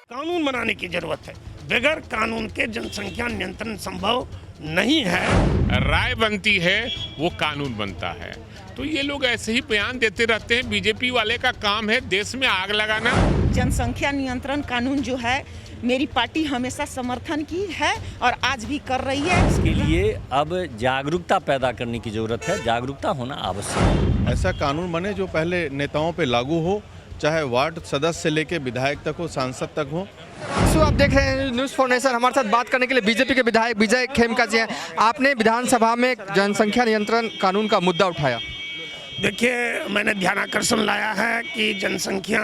कानून बनाने की जरूरत है। बगैर कानून के जनसंख्या नियंत्रण संभव नहीं है। राय बनती है वो कानून बनता है। तो ये लोग ऐसे ही बयान देते रहते हैं। बीजेपी वाले का काम है देश में आग लगाना। जनसंख्या नियंत्रण कानून जो है मेरी पार्टी हमेशा समर्थन की है और आज भी कर रही है। इसके लिए अब जागरूकता पैदा करने की जरूरत है। जागरूकता होना आवश्यक है। ऐसा कानून बने जो पहले नेताओं पे लागू हो, चाहे वार्ड सदस्य से लेके विधायक तक हो, सांसद तक हो। आप देख रहे हैं न्यूज़ फॉर नेशन। हमारे साथ बात करने के लिए बीजेपी के विधायक विजय खेमका जी हैं। आपने विधानसभा में जनसंख्या नियंत्रण कानून का मुद्दा उठाया। देखिए, मैंने ध्यानाकर्षण लाया है कि जनसंख्या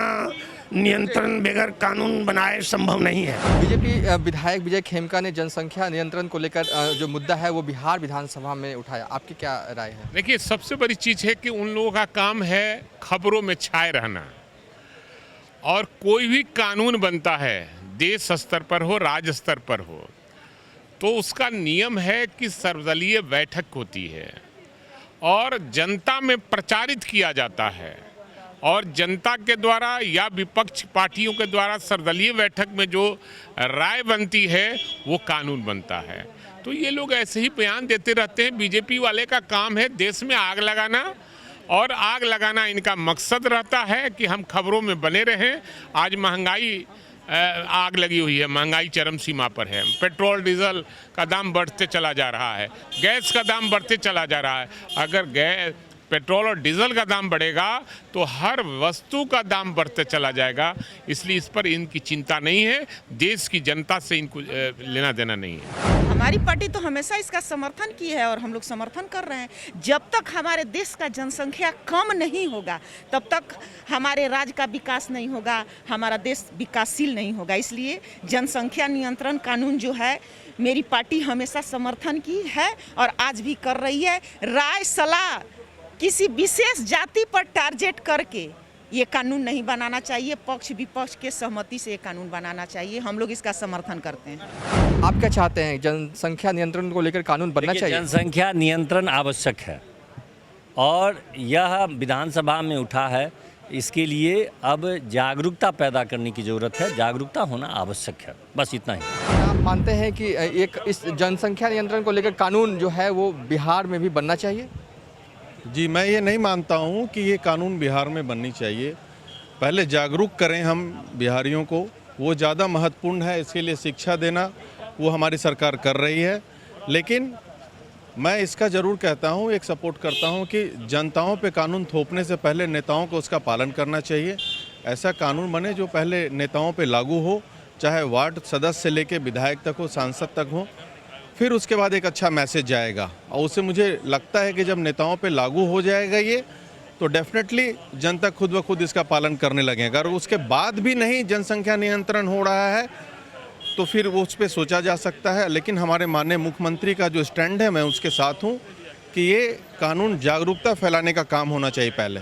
नियंत्रण बगैर कानून बनाए संभव नहीं है। बीजेपी विधायक विजय खेमका ने जनसंख्या नियंत्रण को लेकर जो मुद्दा है वो बिहार विधानसभा में उठाया। आपकी क्या राय है? देखिए, सबसे बड़ी चीज़ है कि उन लोगों का काम है खबरों में छाए रहना। और कोई भी कानून बनता है देश स्तर पर हो, राज्य स्तर पर हो, तो उसका नियम है कि सर्वदलीय बैठक होती है और जनता में प्रचारित किया जाता है और जनता के द्वारा या विपक्ष पार्टियों के द्वारा सर्वदलीय बैठक में जो राय बनती है वो कानून बनता है। तो ये लोग ऐसे ही बयान देते रहते हैं। बीजेपी वाले का काम है देश में आग लगाना और आग लगाना इनका मकसद रहता है कि हम खबरों में बने रहें। आज महंगाई आग लगी हुई है, महंगाई चरम सीमा पर है। पेट्रोल डीजल का दाम बढ़ते चला जा रहा है, गैस का दाम बढ़ते चला जा रहा है। अगर पेट्रोल और डीजल का दाम बढ़ेगा तो हर वस्तु का दाम बढ़ते चला जाएगा। इसलिए इस पर इनकी चिंता नहीं है। देश की जनता से इनको लेना देना नहीं है। हमारी पार्टी तो हमेशा इसका समर्थन की है और हम लोग समर्थन कर रहे हैं। जब तक हमारे देश का जनसंख्या कम नहीं होगा तब तक हमारे राज्य का विकास नहीं होगा, हमारा देश विकासशील नहीं होगा। इसलिए जनसंख्या नियंत्रण कानून जो है मेरी पार्टी हमेशा समर्थन की है और आज भी कर रही है। राय सलाह किसी विशेष जाति पर टारगेट करके ये कानून नहीं बनाना चाहिए। पक्ष विपक्ष के सहमति से ये कानून बनाना चाहिए। हम लोग इसका समर्थन करते हैं। आप क्या चाहते हैं? जनसंख्या नियंत्रण को लेकर कानून बनना चाहिए? जनसंख्या नियंत्रण आवश्यक है और यह विधानसभा में उठा है। इसके लिए अब जागरूकता पैदा करने की जरूरत है। जागरूकता होना आवश्यक है, बस इतना ही। आप मानते हैं कि एक इस जनसंख्या नियंत्रण को लेकर कानून जो है वो बिहार में भी बनना चाहिए? जी, मैं ये नहीं मानता हूँ कि ये कानून बिहार में बननी चाहिए। पहले जागरूक करें हम बिहारियों को, वो ज़्यादा महत्वपूर्ण है। इसके लिए शिक्षा देना वो हमारी सरकार कर रही है। लेकिन मैं इसका ज़रूर कहता हूँ, एक सपोर्ट करता हूँ कि जनताओं पे कानून थोपने से पहले नेताओं को उसका पालन करना चाहिए। ऐसा कानून बने जो पहले नेताओं पे लागू हो, चाहे वार्ड सदस्य से लेके विधायक तक हो, सांसद तक हो। फिर उसके बाद एक अच्छा मैसेज जाएगा और उससे मुझे लगता है कि जब नेताओं पे लागू हो जाएगा ये, तो डेफिनेटली जनता खुद ब खुद इसका पालन करने लगेगा। और उसके बाद भी नहीं जनसंख्या नियंत्रण हो रहा है तो फिर वो उस पर सोचा जा सकता है। लेकिन हमारे माननीय मुख्यमंत्री का जो स्टैंड है मैं उसके साथ हूँ कि ये कानून जागरूकता फैलाने का काम होना चाहिए पहले।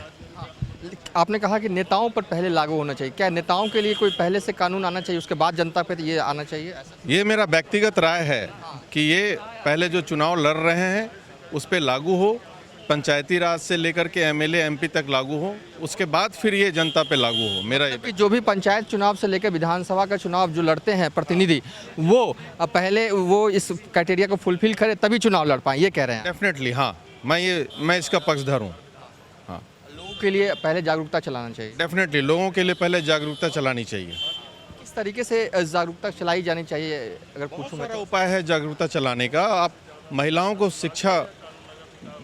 आपने कहा कि नेताओं पर पहले लागू होना चाहिए। क्या नेताओं के लिए कोई पहले से कानून आना चाहिए, उसके बाद जनता पे ये आना चाहिए? ये मेरा व्यक्तिगत राय है कि ये पहले जो चुनाव लड़ रहे हैं उस पर लागू हो, पंचायती राज से लेकर के एमएलए एमपी तक लागू हो, उसके बाद फिर ये जनता पे लागू हो। मेरा ये जो भी पंचायत चुनाव से लेकर विधानसभा का चुनाव जो लड़ते हैं प्रतिनिधि, वो पहले वो इस क्राइटेरिया को फुलफिल करे तभी चुनाव लड़ पाए, ये कह रहे हैं? डेफिनेटली हाँ, मैं इसका पक्षधर हूँ। लोगों के लिए पहले जागरूकता चलाना चाहिए। डेफिनेटली लोगों के लिए पहले जागरूकता चलानी चाहिए। किस तरीके से जागरूकता चलाई जानी चाहिए अगर पूछूं मैं? उपाय है जागरूकता चलाने का। आप महिलाओं को शिक्षा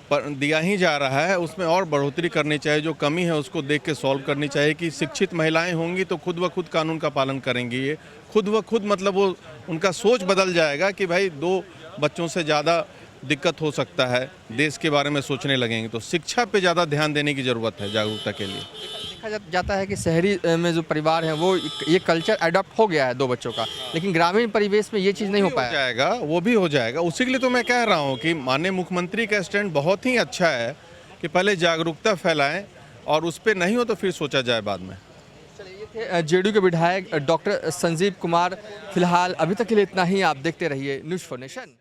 पर दिया ही जा रहा है, उसमें और बढ़ोतरी करनी चाहिए। जो कमी है उसको देख के सॉल्व करनी चाहिए कि शिक्षित महिलाएं होंगी तो खुद व खुद कानून का पालन करेंगी। ये खुद व खुद मतलब वो उनका सोच बदल जाएगा कि भाई 2 बच्चों से ज़्यादा दिक्कत हो सकता है, देश के बारे में सोचने लगेंगे। तो शिक्षा पे ज़्यादा ध्यान देने की ज़रूरत है जागरूकता के लिए। देखा जाता है कि शहरी में जो परिवार हैं वो ये कल्चर अडॉप्ट हो गया है 2 बच्चों का, लेकिन ग्रामीण परिवेश में ये चीज़ नहीं हो पाया। जाएगा, वो भी हो जाएगा। उसी के लिए तो मैं कह रहा हूँ कि माननीय मुख्यमंत्री का स्टैंड बहुत ही अच्छा है कि पहले जागरूकता फैलाएं और उस पर नहीं हो तो फिर सोचा जाए बाद में। चलिए, ये थे जेडीयू के विधायक डॉक्टर संजीव कुमार। फिलहाल अभी तक के लिए इतना ही। आप देखते रहिए न्यूज़ फॉर नेशन।